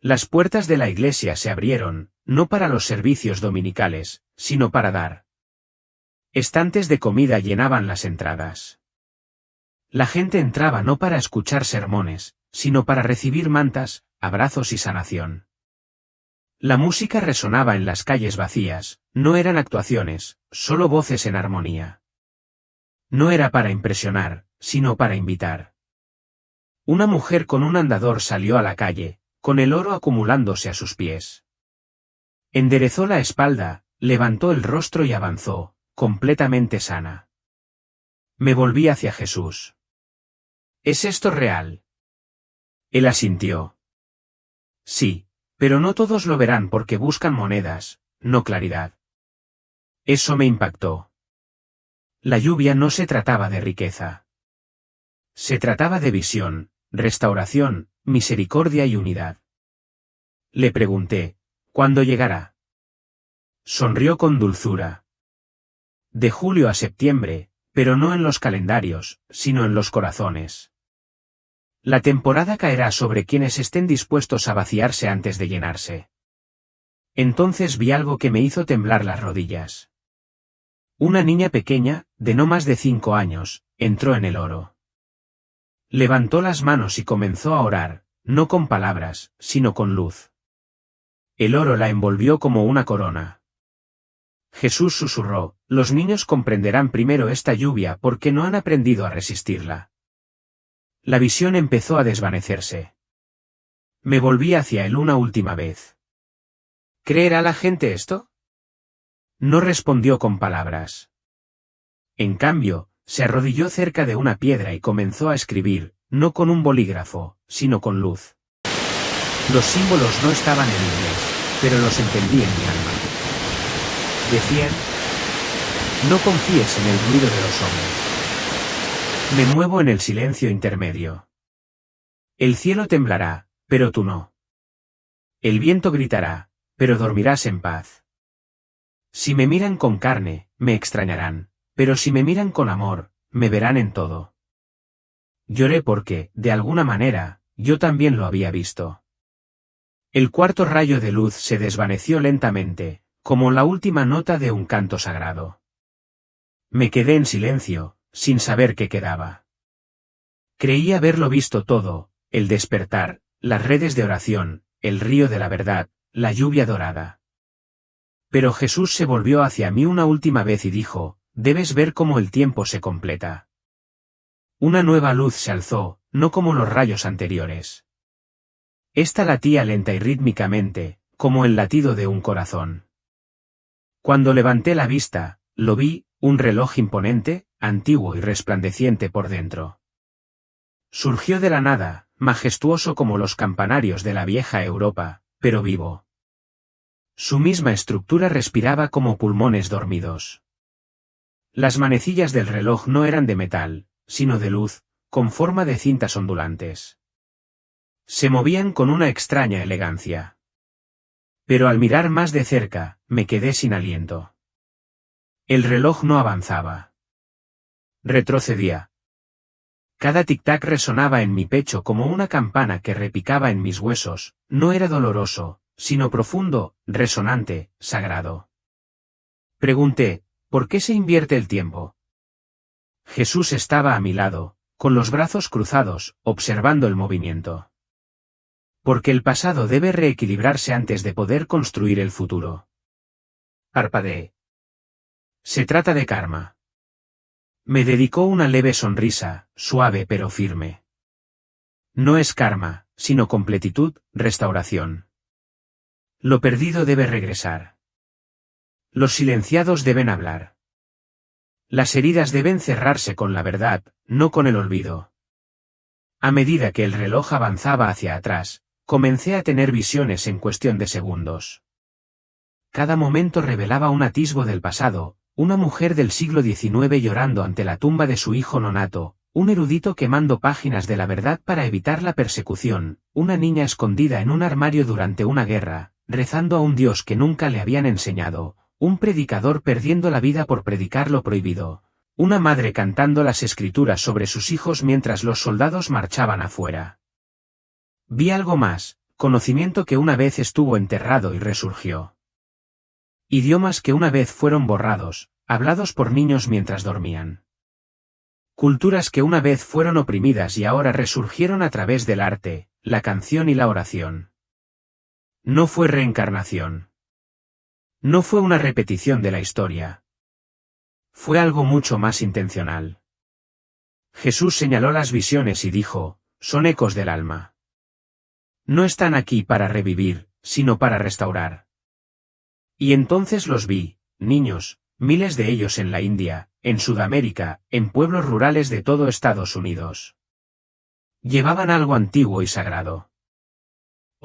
Las puertas de la iglesia se abrieron, no para los servicios dominicales, sino para dar. Estantes de comida llenaban las entradas. La gente entraba no para escuchar sermones, sino para recibir mantas, abrazos y sanación. La música resonaba en las calles vacías, no eran actuaciones, solo voces en armonía. No era para impresionar, sino para invitar. Una mujer con un andador salió a la calle, con el oro acumulándose a sus pies. Enderezó la espalda, levantó el rostro y avanzó, completamente sana. Me volví hacia Jesús. ¿Es esto real? Él asintió. Sí, pero no todos lo verán porque buscan monedas, no claridad. Eso me impactó. La lluvia no se trataba de riqueza. Se trataba de visión, restauración, misericordia y unidad. Le pregunté: ¿cuándo llegará? Sonrió con dulzura. De julio a septiembre, pero no en los calendarios, sino en los corazones. La temporada caerá sobre quienes estén dispuestos a vaciarse antes de llenarse. Entonces vi algo que me hizo temblar las rodillas. Una niña pequeña, de no más de 5 años, entró en el oro. Levantó las manos y comenzó a orar, no con palabras, sino con luz. El oro la envolvió como una corona. Jesús susurró: los niños comprenderán primero esta lluvia porque no han aprendido a resistirla. La visión empezó a desvanecerse. Me volví hacia él una última vez. ¿Creerá la gente esto? No respondió con palabras. En cambio, se arrodilló cerca de una piedra y comenzó a escribir, no con un bolígrafo, sino con luz. Los símbolos no estaban en inglés, pero los entendí en mi alma. Decían: no confíes en el ruido de los hombres. Me muevo en el silencio intermedio. El cielo temblará, pero tú no. El viento gritará, pero dormirás en paz. Si me miran con carne, me extrañarán, pero si me miran con amor, me verán en todo. Lloré porque, de alguna manera, yo también lo había visto. El cuarto rayo de luz se desvaneció lentamente, como la última nota de un canto sagrado. Me quedé en silencio, sin saber qué quedaba. Creí haberlo visto todo, el despertar, las redes de oración, el río de la verdad, la lluvia dorada. Pero Jesús se volvió hacia mí una última vez y dijo, debes ver cómo el tiempo se completa. Una nueva luz se alzó, no como los rayos anteriores. Esta latía lenta y rítmicamente, como el latido de un corazón. Cuando levanté la vista, lo vi, un reloj imponente, antiguo y resplandeciente por dentro. Surgió de la nada, majestuoso como los campanarios de la vieja Europa, pero vivo. Su misma estructura respiraba como pulmones dormidos. Las manecillas del reloj no eran de metal, sino de luz, con forma de cintas ondulantes. Se movían con una extraña elegancia. Pero al mirar más de cerca, me quedé sin aliento. El reloj no avanzaba. Retrocedía. Cada tic-tac resonaba en mi pecho como una campana que repicaba en mis huesos, no era doloroso, sino profundo, resonante, sagrado. Pregunté, ¿por qué se invierte el tiempo? Jesús estaba a mi lado, con los brazos cruzados, observando el movimiento. Porque el pasado debe reequilibrarse antes de poder construir el futuro. Parpadeé. Se trata de karma. Me dedicó una leve sonrisa, suave pero firme. No es karma, sino completitud, restauración. Lo perdido debe regresar. Los silenciados deben hablar. Las heridas deben cerrarse con la verdad, no con el olvido. A medida que el reloj avanzaba hacia atrás, comencé a tener visiones en cuestión de segundos. Cada momento revelaba un atisbo del pasado, una mujer del siglo XIX llorando ante la tumba de su hijo nonato, un erudito quemando páginas de la verdad para evitar la persecución, una niña escondida en un armario durante una guerra, rezando a un Dios que nunca le habían enseñado, un predicador perdiendo la vida por predicar lo prohibido, una madre cantando las escrituras sobre sus hijos mientras los soldados marchaban afuera. Vi algo más, conocimiento que una vez estuvo enterrado y resurgió. Idiomas que una vez fueron borrados, hablados por niños mientras dormían. Culturas que una vez fueron oprimidas y ahora resurgieron a través del arte, la canción y la oración. No fue reencarnación. No fue una repetición de la historia. Fue algo mucho más intencional. Jesús señaló las visiones y dijo, son ecos del alma. No están aquí para revivir, sino para restaurar. Y entonces los vi, niños, miles de ellos en la India, en Sudamérica, en pueblos rurales de todo Estados Unidos. Llevaban algo antiguo y sagrado.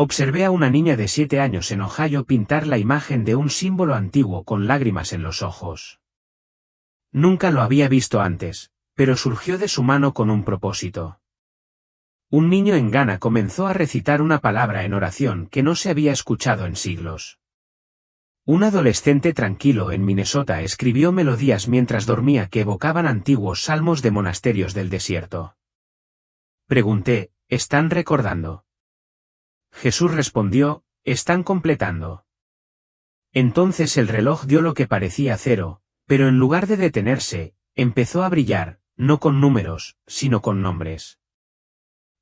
Observé a una niña de 7 años en Ohio pintar la imagen de un símbolo antiguo con lágrimas en los ojos. Nunca lo había visto antes, pero surgió de su mano con un propósito. Un niño en Ghana comenzó a recitar una palabra en oración que no se había escuchado en siglos. Un adolescente tranquilo en Minnesota escribió melodías mientras dormía que evocaban antiguos salmos de monasterios del desierto. Pregunté, ¿están recordando? Jesús respondió, están completando. Entonces el reloj dio lo que parecía cero, pero en lugar de detenerse, empezó a brillar, no con números, sino con nombres.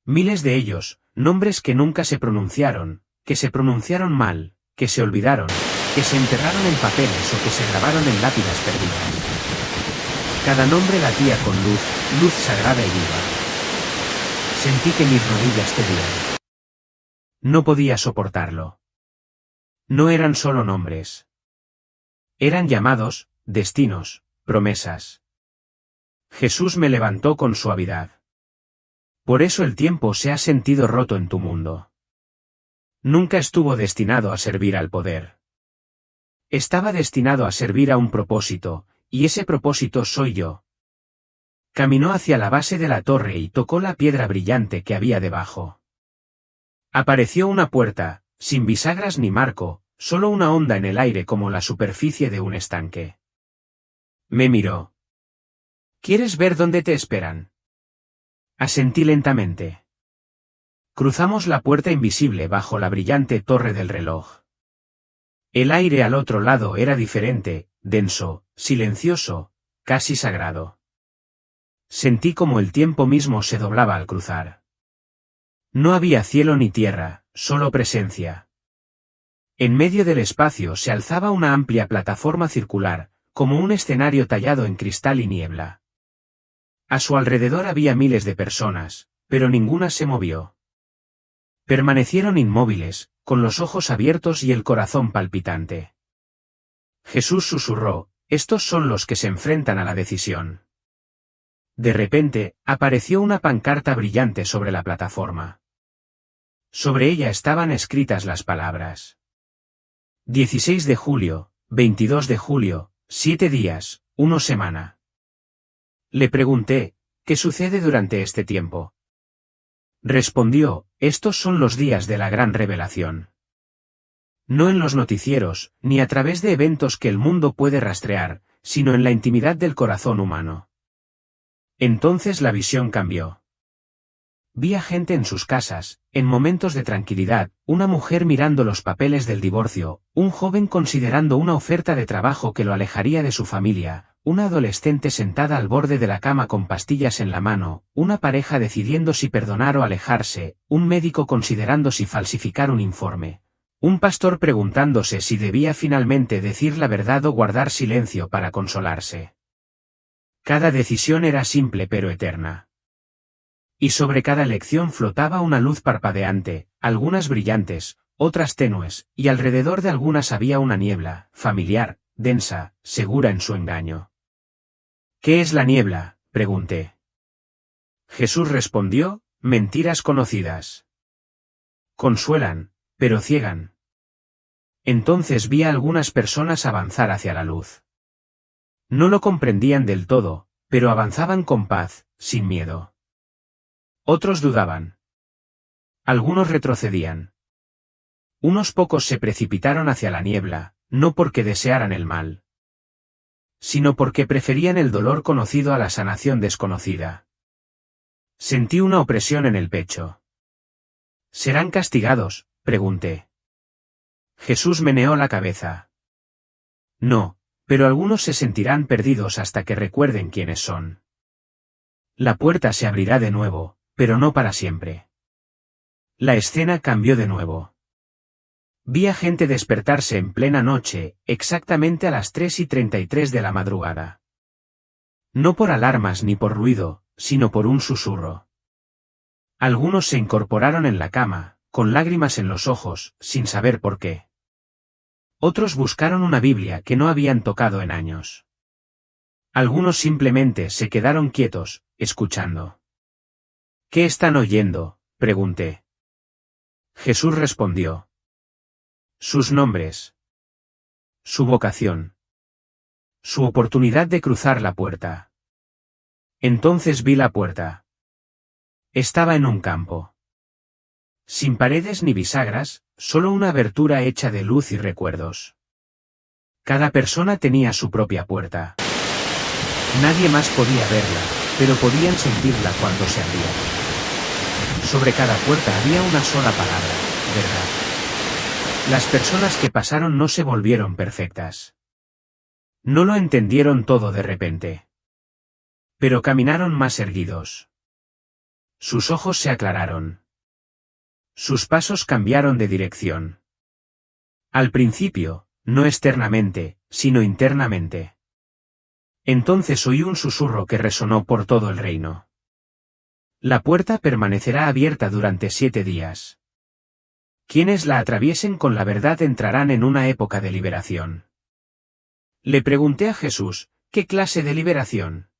Miles de ellos, nombres que nunca se pronunciaron, que se pronunciaron mal, que se olvidaron, que se enterraron en papeles o que se grabaron en lápidas perdidas. Cada nombre latía con luz, luz sagrada y viva. Sentí que mis rodillas cedían. No podía soportarlo. No eran solo nombres. Eran llamados, destinos, promesas. Jesús me levantó con suavidad. Por eso el tiempo se ha sentido roto en tu mundo. Nunca estuvo destinado a servir al poder. Estaba destinado a servir a un propósito, y ese propósito soy yo. Caminó hacia la base de la torre y tocó la piedra brillante que había debajo. Apareció una puerta, sin bisagras ni marco, solo una onda en el aire como la superficie de un estanque. Me miró. ¿Quieres ver dónde te esperan? Asentí lentamente. Cruzamos la puerta invisible bajo la brillante torre del reloj. El aire al otro lado era diferente, denso, silencioso, casi sagrado. Sentí como el tiempo mismo se doblaba al cruzar. No había cielo ni tierra, solo presencia. En medio del espacio se alzaba una amplia plataforma circular, como un escenario tallado en cristal y niebla. A su alrededor había miles de personas, pero ninguna se movió. Permanecieron inmóviles, con los ojos abiertos y el corazón palpitante. Jesús susurró, estos son los que se enfrentan a la decisión. De repente, apareció una pancarta brillante sobre la plataforma. Sobre ella estaban escritas las palabras. 16 de julio, 22 de julio, 7 días, 1 semana. Le pregunté, ¿qué sucede durante este tiempo? Respondió, estos son los días de la gran revelación. No en los noticieros, ni a través de eventos que el mundo puede rastrear, sino en la intimidad del corazón humano. Entonces la visión cambió. Vi a gente en sus casas, en momentos de tranquilidad, una mujer mirando los papeles del divorcio, un joven considerando una oferta de trabajo que lo alejaría de su familia, una adolescente sentada al borde de la cama con pastillas en la mano, una pareja decidiendo si perdonar o alejarse, un médico considerando si falsificar un informe, un pastor preguntándose si debía finalmente decir la verdad o guardar silencio para consolarse. Cada decisión era simple pero eterna. Y sobre cada elección flotaba una luz parpadeante, algunas brillantes, otras tenues, y alrededor de algunas había una niebla, familiar, densa, segura en su engaño. ¿Qué es la niebla?, pregunté. Jesús respondió, mentiras conocidas. Consuelan, pero ciegan. Entonces vi a algunas personas avanzar hacia la luz. No lo comprendían del todo, pero avanzaban con paz, sin miedo. Otros dudaban. Algunos retrocedían. Unos pocos se precipitaron hacia la niebla, no porque desearan el mal, sino porque preferían el dolor conocido a la sanación desconocida. Sentí una opresión en el pecho. ¿Serán castigados?, pregunté. Jesús meneó la cabeza. No, pero algunos se sentirán perdidos hasta que recuerden quiénes son. La puerta se abrirá de nuevo, pero no para siempre. La escena cambió de nuevo. Vi a gente despertarse en plena noche, exactamente a las 3:33 de la madrugada. No por alarmas ni por ruido, sino por un susurro. Algunos se incorporaron en la cama, con lágrimas en los ojos, sin saber por qué. Otros buscaron una Biblia que no habían tocado en años. Algunos simplemente se quedaron quietos, escuchando. ¿Qué están oyendo?, pregunté. Jesús respondió. Sus nombres. Su vocación. Su oportunidad de cruzar la puerta. Entonces vi la puerta. Estaba en un campo. Sin paredes ni bisagras, solo una abertura hecha de luz y recuerdos. Cada persona tenía su propia puerta. Nadie más podía verla, pero podían sentirla cuando se abría. Sobre cada puerta había una sola palabra, verdad. Las personas que pasaron no se volvieron perfectas. No lo entendieron todo de repente. Pero caminaron más erguidos. Sus ojos se aclararon. Sus pasos cambiaron de dirección. Al principio, no externamente, sino internamente. Entonces oí un susurro que resonó por todo el reino. La puerta permanecerá abierta durante 7 días. Quienes la atraviesen con la verdad entrarán en una época de liberación. Le pregunté a Jesús, ¿qué clase de liberación?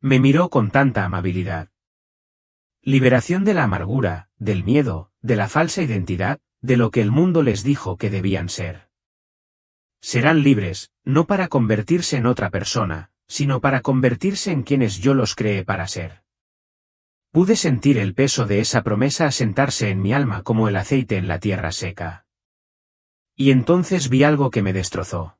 Me miró con tanta amabilidad. Liberación de la amargura, del miedo, de la falsa identidad, de lo que el mundo les dijo que debían ser. Serán libres, no para convertirse en otra persona, sino para convertirse en quienes yo los creé para ser. Pude sentir el peso de esa promesa asentarse en mi alma como el aceite en la tierra seca. Y entonces vi algo que me destrozó.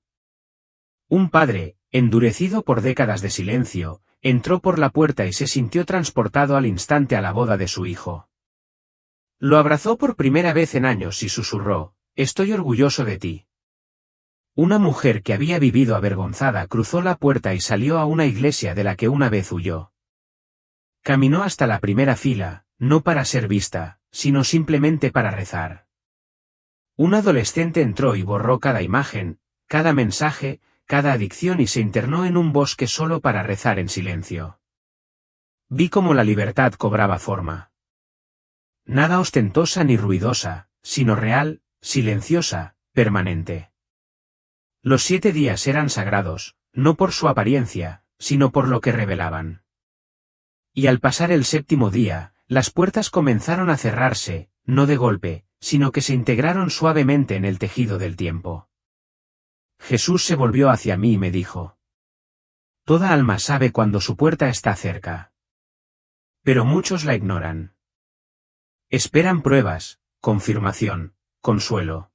Un padre, endurecido por décadas de silencio, entró por la puerta y se sintió transportado al instante a la boda de su hijo. Lo abrazó por primera vez en años y susurró: «Estoy orgulloso de ti». Una mujer que había vivido avergonzada cruzó la puerta y salió a una iglesia de la que una vez huyó. Caminó hasta la primera fila, no para ser vista, sino simplemente para rezar. Un adolescente entró y borró cada imagen, cada mensaje, cada adicción y se internó en un bosque solo para rezar en silencio. Vi cómo la libertad cobraba forma. Nada ostentosa ni ruidosa, sino real, silenciosa, permanente. Los 7 días eran sagrados, no por su apariencia, sino por lo que revelaban. Y al pasar el 7º día, las puertas comenzaron a cerrarse, no de golpe, sino que se integraron suavemente en el tejido del tiempo. Jesús se volvió hacia mí y me dijo: «Toda alma sabe cuando su puerta está cerca. Pero muchos la ignoran. Esperan pruebas, confirmación, consuelo.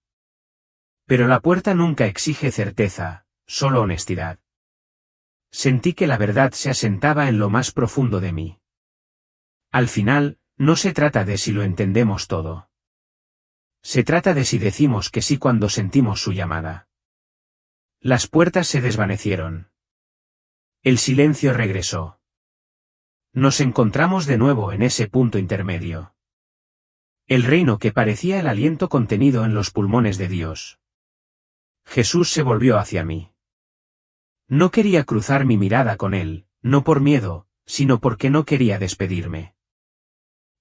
Pero la puerta nunca exige certeza, solo honestidad». Sentí que la verdad se asentaba en lo más profundo de mí. Al final, no se trata de si lo entendemos todo. Se trata de si decimos que sí cuando sentimos su llamada. Las puertas se desvanecieron. El silencio regresó. Nos encontramos de nuevo en ese punto intermedio. El reino que parecía el aliento contenido en los pulmones de Dios. Jesús se volvió hacia mí. No quería cruzar mi mirada con él, no por miedo, sino porque no quería despedirme.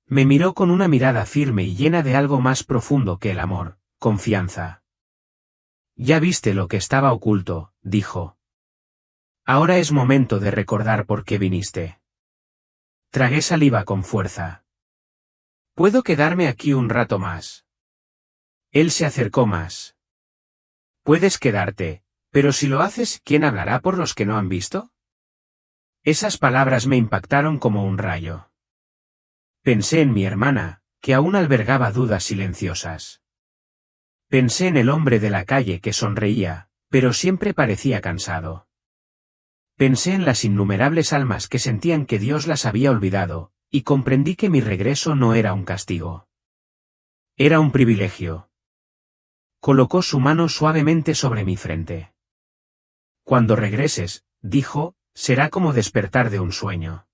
Me miró con una mirada firme y llena de algo más profundo que el amor, confianza. «Ya viste lo que estaba oculto», dijo. «Ahora es momento de recordar por qué viniste». Tragué saliva con fuerza. «¿Puedo quedarme aquí un rato más?» Él se acercó más. «Puedes quedarte, pero si lo haces, ¿quién hablará por los que no han visto?» Esas palabras me impactaron como un rayo. Pensé en mi hermana, que aún albergaba dudas silenciosas. Pensé en el hombre de la calle que sonreía, pero siempre parecía cansado. Pensé en las innumerables almas que sentían que Dios las había olvidado, y comprendí que mi regreso no era un castigo. Era un privilegio. Colocó su mano suavemente sobre mi frente. «Cuando regreses», dijo, «será como despertar de un sueño.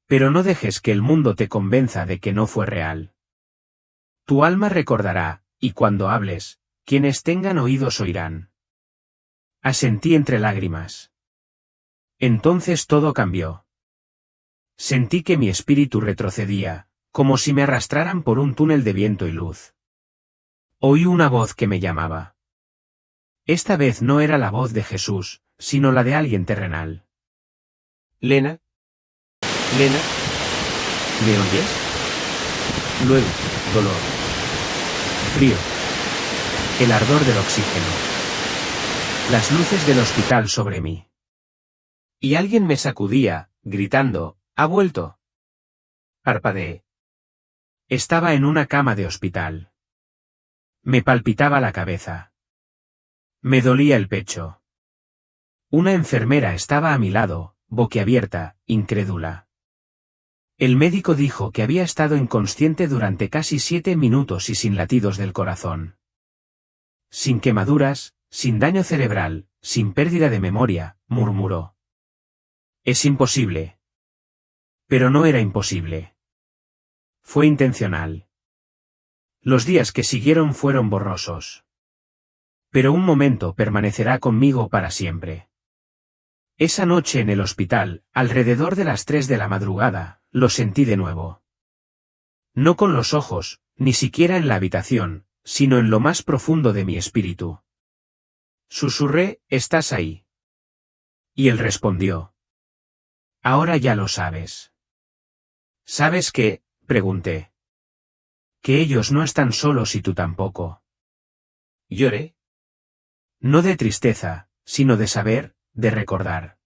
Pero no dejes que el mundo te convenza de que no fue real. Tu alma recordará, y cuando hables, quienes tengan oídos oirán». Asentí entre lágrimas. Entonces todo cambió. Sentí que mi espíritu retrocedía, como si me arrastraran por un túnel de viento y luz. Oí una voz que me llamaba. Esta vez no era la voz de Jesús, sino la de alguien terrenal. «Lena. Lena. ¿Me oyes?» Luego, dolor. Frío. El ardor del oxígeno. Las luces del hospital sobre mí. Y alguien me sacudía, gritando: «¿Ha vuelto?» Parpadeé. Estaba en una cama de hospital. Me palpitaba la cabeza. Me dolía el pecho. Una enfermera estaba a mi lado, boquiabierta, incrédula. El médico dijo que había estado inconsciente durante casi 7 minutos y sin latidos del corazón. Sin quemaduras, sin daño cerebral, sin pérdida de memoria, murmuró. «Es imposible». Pero no era imposible. Fue intencional. Los días que siguieron fueron borrosos. Pero un momento permanecerá conmigo para siempre. Esa noche en el hospital, alrededor de las 3 de la madrugada, lo sentí de nuevo. No con los ojos, ni siquiera en la habitación, sino en lo más profundo de mi espíritu. Susurré: «¿Estás ahí?» Y él respondió: «Ahora ya lo sabes». «¿Sabes qué?», pregunté. «Que ellos no están solos y tú tampoco». Lloré. No de tristeza, sino de saber, de recordar.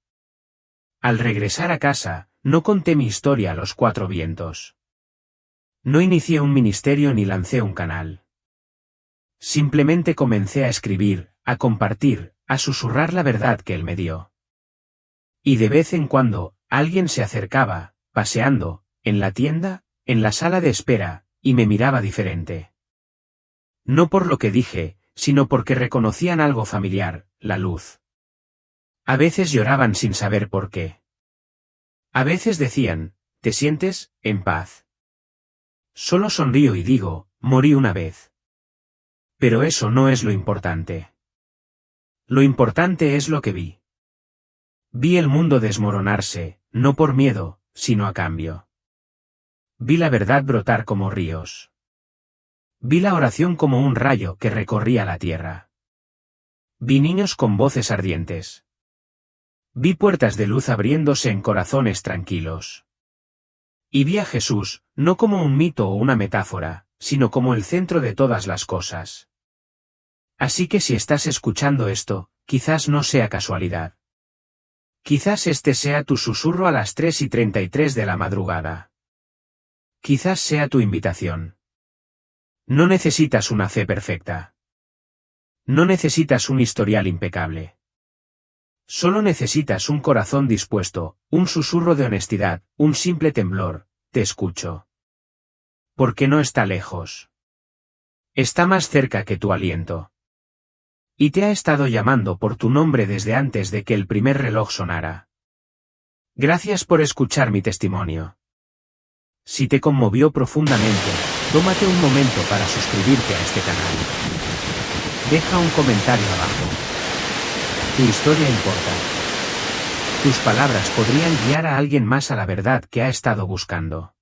Al regresar a casa, no conté mi historia a los 4 vientos. No inicié un ministerio ni lancé un canal. Simplemente comencé a escribir, a compartir, a susurrar la verdad que él me dio. Y de vez en cuando, alguien se acercaba, paseando, en la tienda, en la sala de espera, y me miraba diferente. No por lo que dije, sino porque reconocían algo familiar, la luz. A veces lloraban sin saber por qué. A veces decían, ¿te sientes en paz? Solo sonrío y digo, morí una vez. Pero eso no es lo importante. Lo importante es lo que vi. Vi el mundo desmoronarse, no por miedo, sino a cambio. Vi la verdad brotar como ríos. Vi la oración como un rayo que recorría la tierra. Vi niños con voces ardientes. Vi puertas de luz abriéndose en corazones tranquilos. Y vi a Jesús, no como un mito o una metáfora, sino como el centro de todas las cosas. Así que si estás escuchando esto, quizás no sea casualidad. Quizás este sea tu susurro a las 3:33 de la madrugada. Quizás sea tu invitación. No necesitas una fe perfecta. No necesitas un historial impecable. Solo necesitas un corazón dispuesto, un susurro de honestidad, un simple temblor, te escucho. Porque no está lejos. Está más cerca que tu aliento. Y te ha estado llamando por tu nombre desde antes de que el primer reloj sonara. Gracias por escuchar mi testimonio. Si te conmovió profundamente, tómate un momento para suscribirte a este canal. Deja un comentario abajo. Tu historia importa. Tus palabras podrían guiar a alguien más a la verdad que ha estado buscando.